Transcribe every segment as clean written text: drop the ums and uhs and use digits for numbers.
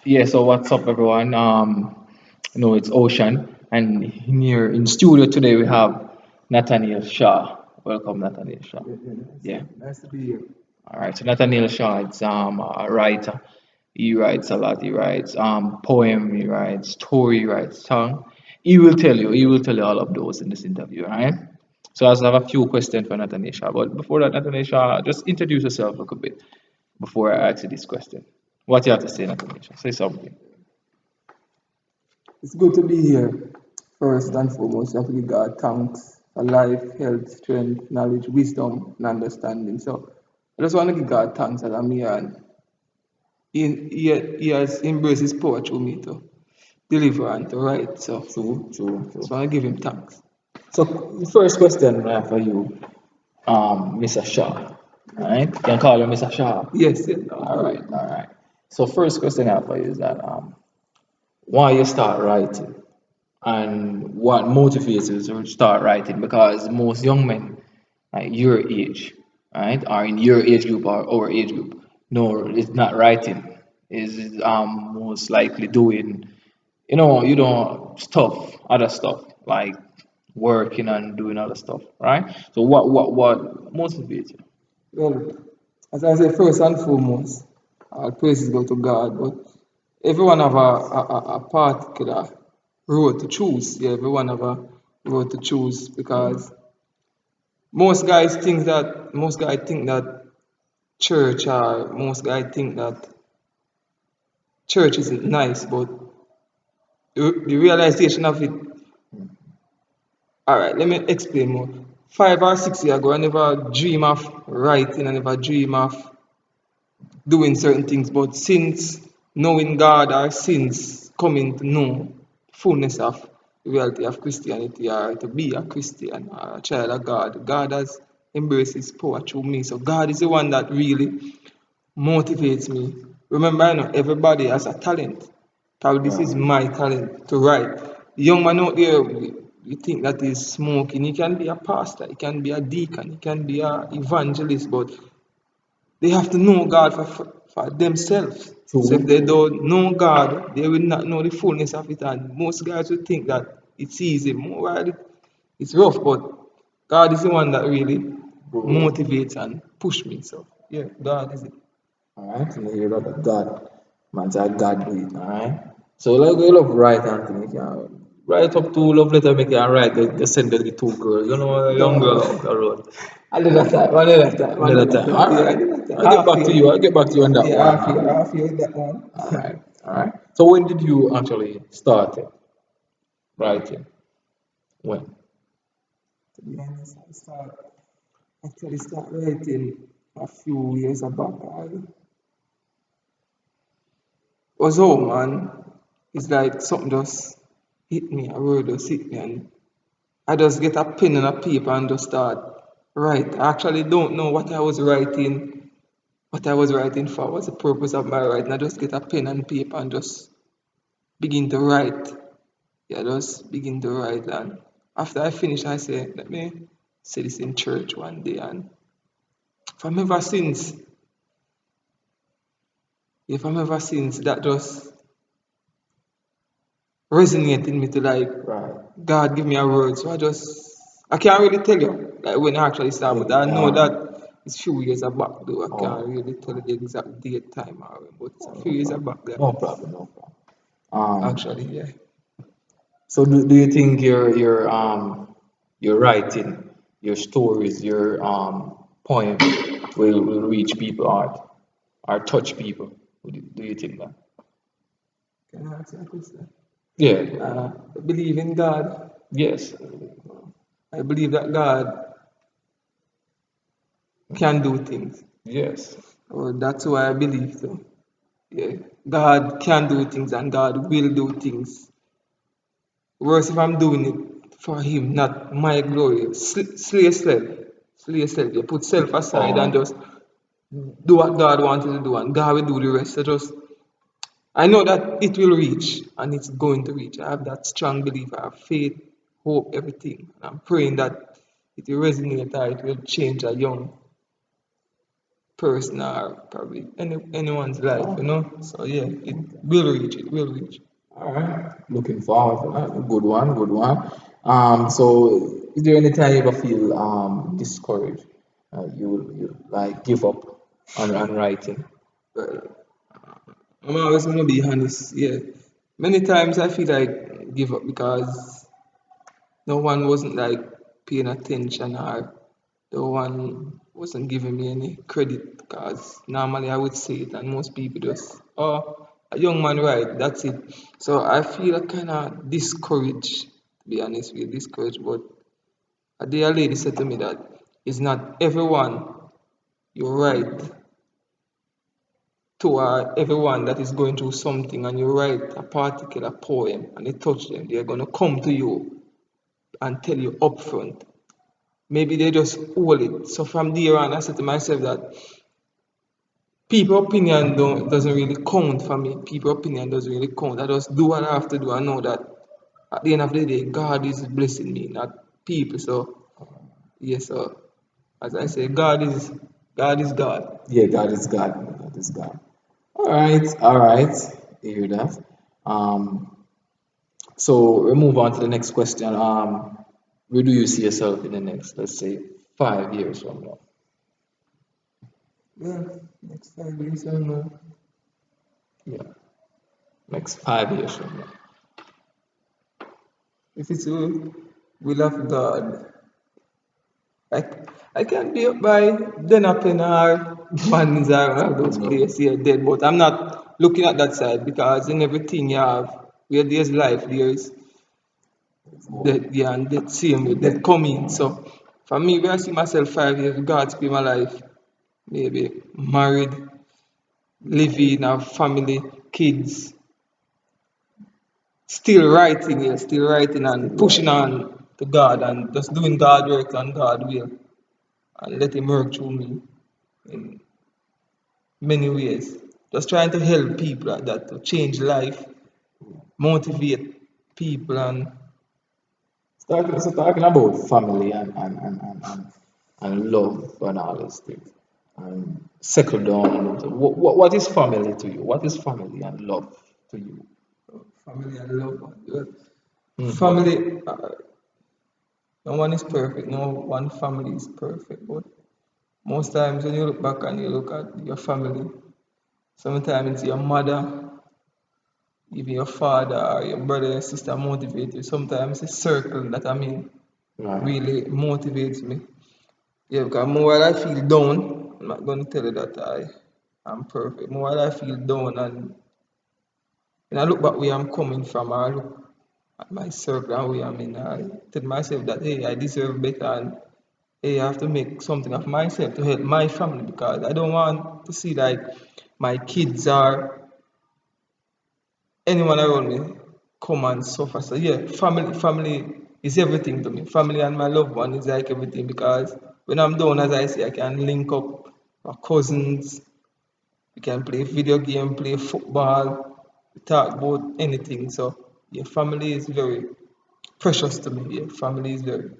Yeah, so what's up, everyone? It's Ocean, and here in studio today we have Nathaniel Shaw. Welcome, Nathaniel Shaw. Yeah. Nice to be here. All right. So Nathaniel Shaw is a writer. He writes a lot. He writes poem. He writes story. He writes song. He will tell you. He will tell you all of those in this interview. All right. So I have a few questions for Nathaniel Shaw. But before that, Nathaniel Shaw, just introduce yourself a little bit before I ask you this question. What you have to say, Nathaniel Shaw? Say something. It's good to be here. First and foremost, you have to give God thanks for life, health, strength, knowledge, wisdom, and understanding. So I just want to give God thanks that I'm here and he has embraced his power through me to deliver and to write. So True, true, just true. want to give him thanks. So the first question I have for you, Mr. Shaw. Alright? You can call him Mr. Shaw. Yes, yes. Alright, alright. So first question I have for you is that why you start writing and what motivates you to start writing? Because most young men like your age, right, are in your age group or our age group. No, it's not writing. Is most likely doing stuff, other stuff like working and doing other stuff, right? So what motivates you? Well, as I say, first and foremost, all praises go to God, but everyone have a particular road to choose. Yeah, everyone have a road to choose because most guys think that church or most guys think that church isn't nice, but the realization of it. All right, let me explain more. 5 or 6 years ago, I never dream of writing. I never dream of doing certain things. But since knowing God or since coming to know fullness of the reality of Christianity or to be a Christian or a child of God, God has embraced his power through me. So God is the one that really motivates me. Remember, I know everybody has a talent. Probably this is Right. my talent to write. The young man out there, you think that he's smoking. He can be a pastor, he can be a deacon, he can be an evangelist, but they have to know God for themselves. So if True, they true. don't know God, they will not know the fullness of it. And most guys will think that it's easy. More while it's rough, but God is the one that really Bro. motivates and push me. So yeah, God is it. Alright, so you love God. Man, say God do it, alright? So like you love write and things, you can write up to love letter make it and write the send to the two girls. You know, a young girl No, out the road. another time, another time, Another another time. time. Yeah, Alright. another time. I'll get back to you. I'll get back to you on that one. Half year with that one. Alright. Alright. So when did you actually start it? Writing? When? To be honest, actually start writing a few years back. I was home and it's like something just hit me, a word just hit me, and I just get a pen and a paper and just start write. I actually don't know what I was writing for, what's the purpose of my writing. I just get a pen and paper and just begin to write. Yeah, just begin to write. And after I finish, I say, let me say this in church one day. And from ever since, from ever since, that just resonated in me to like, Right. God give me a word. So I can't really tell you like when I actually start, but I know that it's few years back though. I can't Oh, really tell you the exact date, time, or when, but it's a few no years problem. back there. No problem, no problem. Um, Actually, yeah. so do you think your writing, your stories, your poem will reach people or touch people? Do you think that? Can I ask you a question? Yeah. I believe in God. Yes. I believe that God can do things. Yes. Oh, that's why I believe so. Yeah. God can do things and God will do things. Worse if I'm doing it for Him, not my glory. Slay yourself. Slay yourself. You put self aside and Um. just do what God wants you to do, and God will do the rest. So just, I know that it will reach and it's going to reach. I have that strong belief. I have faith, hope, everything. And I'm praying that it will resonate or it will change a young person or probably anyone's life, you know. So yeah, it will reach. It will reach. All right. Looking forward for that. Good one, good one. So is there any time you ever feel discouraged? You like give up on writing? But I'm always gonna be honest. Yeah, many times I feel like give up because no one wasn't like paying attention or no one wasn't giving me any credit because normally I would say it and most people just, oh, a young man, right, that's it. So I feel kind of discouraged, to be honest with you, discouraged. But a day a lady said to me that it's not everyone you write to everyone that is going through something and you write a particular poem and it touch them, they're going to come to you and tell you upfront. Maybe they just hold it. So from there on, I said to myself that people opinion doesn't really count for me. People opinion doesn't really count. I just do what I have to do. I know that at the end of the day, God is blessing me, not people. So yes, so as I say, God is God. Yeah, God is God. God is God. All right, all right. You hear that? Um, so we move on to the next question. Where do you see yourself in the next, let's say, 5 years from now? Well, next 5 years, I don't know. Yeah, next 5 years from now. If it's will of God, I, I can be up by Denapen or Banza or those No. places here dead, but I'm not looking at that side because in everything you have, where there's life, there's death, yeah, and death same with death coming. So for me, where I see myself 5 years, God spend my life, maybe married, living, have family, kids, still writing and pushing on to God and just doing God work and God will and let Him work through me in many ways. Just trying to help people like that to change life, motivate people and Talking about family and love and all those things. And settle down. So what is family to you? What is family and love to you? family and love. What? Family, no one is perfect, no one family is perfect, but most times when you look back and you look at your family, sometimes it's your mother, even your father or your brother, your sister motivate you. Sometimes it's circle that Right. really motivates me. Yeah, because more while I feel down, I'm not going to tell you that I'm perfect. More while I feel down and when I look back where I'm coming from, I look at my circle and where I'm in, I tell myself that, hey, I deserve better and hey, I have to make something of myself to help my family because I don't want to see like my kids or anyone around me come and suffer. So yeah, family is everything to me. Family and my loved one is like everything because when I'm down, as I say, I can link up my cousins. We can play video game, play football, talk about anything. So yeah, family is very precious to me. Yeah, family is very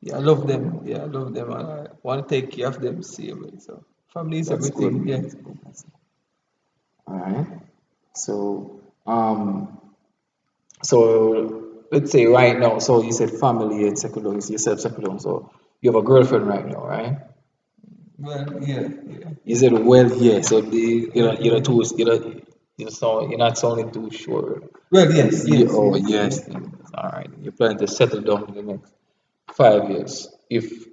yeah, I love them. Yeah, I love them and I want to take care of them same way. So family is That's good, everything. man. Yeah. That's good. All right. So, so let's say right now, so you said family and settle down, you said settle down, so you have a girlfriend right now, right? Well, yeah, yeah. You said well, yeah. So you're not Yeah. too you're not sounding too sure. Well, yes, yes, Oh yes, yes, yes. yes. All right. You're planning to settle down in the next 5 years, if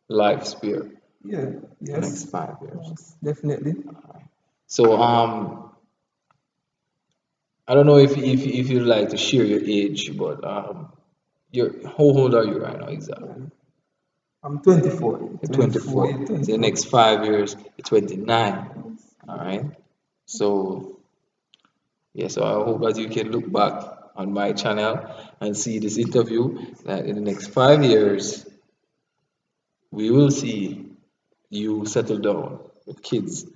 life spare Yeah, the next yes, 5 years. yes, definitely. So I don't know if you'd like to share your age, but you're how old are you right now exactly? I'm 24. You're 24, yeah, 24. So the 24. next 5 years, you're 29. All right. So yeah, so I hope that you can look back on my channel and see this interview that in the next 5 years we will see you settle down with kids.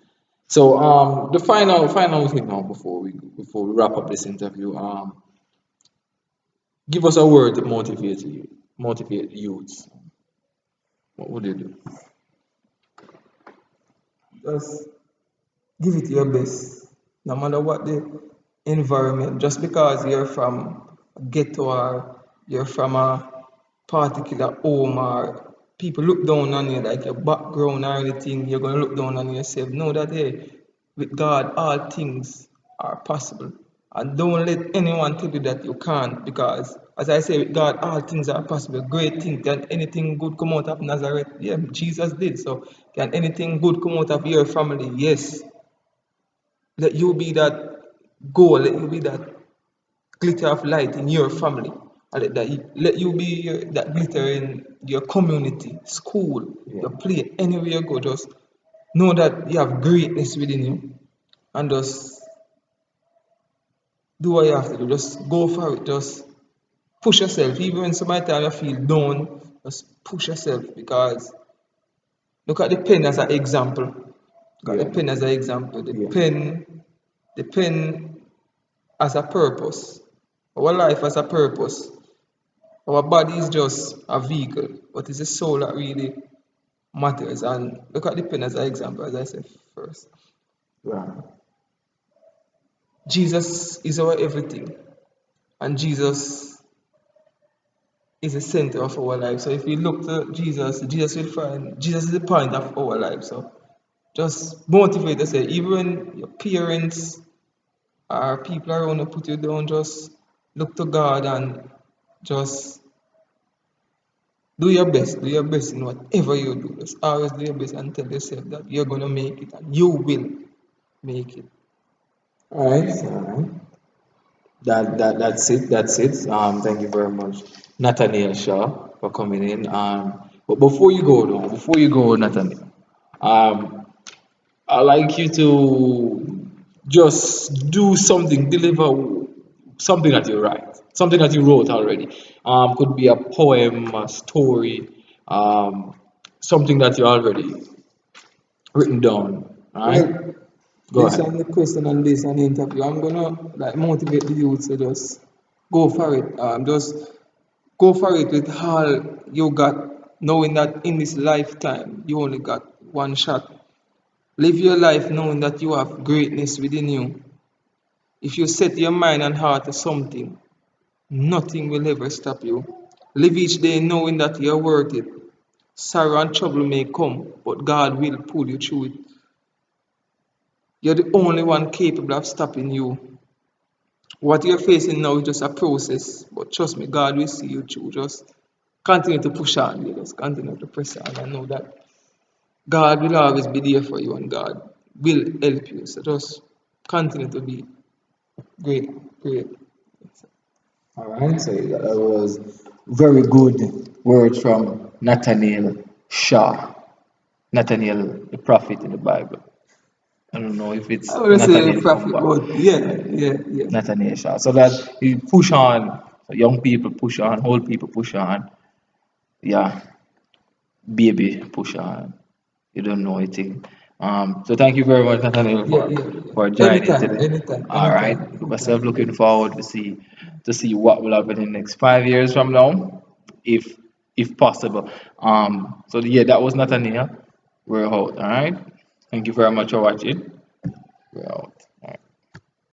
So the final thing now before we wrap up this interview, give us a word to motivate youths. What would you do? Just give it your best, no matter what the environment. Just because you're from a ghetto or you're from a particular home or people look down on you like your background or anything, you're gonna look down on yourself. Know that hey, with God all things are possible. And don't let anyone tell you that you can't, because as I say with God all things are possible. Great things. Can anything good come out of Nazareth? Yeah, Jesus did. So can anything good come out of your family? Yes. Let you be that goal, let you be that glitter of light in your family. And let you be that glitter in your community, school, Yeah. your play, anywhere you go. Just know that you have greatness within you and just do what you have to do. Just go for it. Just push yourself. Even when sometimes you feel down, just push yourself because look at the pen as an example. Look at the Yeah. pen as an example. Yeah. The pen has a purpose. Our life has a purpose. Our body is just a vehicle, but it's the soul that really matters. And look at the pen as an example, as I said first. Right. Jesus is our everything, and Jesus is the center of our life. So if we look to Jesus, Jesus will find Jesus is the point of our life. So just motivate yourself, even when your parents or people around you put you down, just look to God and just do your best in whatever you do. Just always do your best and tell yourself that you're gonna make it and you will make it. All right. All right. That's it. That's it. Thank you very much, Nathaniel Shaw, for coming in. But before you go, though, before you go, Nathaniel, um, I like you to just do something, deliver something that you write, something that you wrote already. Could be a poem, a story, something that you already written down. All right, Well, go based ahead. on the question and based on the interview, I'm gonna like motivate the youth to just go for it. Just go for it with all you got, knowing that in this lifetime you only got one shot. Live your life knowing that you have greatness within you. If you set your mind and heart to something, nothing will ever stop you. Live each day knowing that you're worth it. Sorrow and trouble may come, but God will pull you through it. You're the only one capable of stopping you. What you're facing now is just a process, but trust me, God will see you through. Just continue to push on, you just continue to press on and know that God will always be there for you and God will help you. So just continue to be great, great. All right, so that was very good words from Nathaniel Shaw, Nathaniel, the prophet in the Bible. I don't know if it's I want to say Nathaniel prophet, Kumba, but yeah, yeah, yeah. Nathaniel Shaw. So that you push on, so young people push on, old people push on, yeah, baby push on. You don't know anything. So thank you very much, Nathaniel, Yeah, yeah, yeah. for joining Anytime, today. anytime, All right, anytime, myself anytime. looking forward to see what will happen in the next 5 years from now, if if possible. So yeah, that was Nathaniel. We're out. All right. Thank you very much for watching. We're out.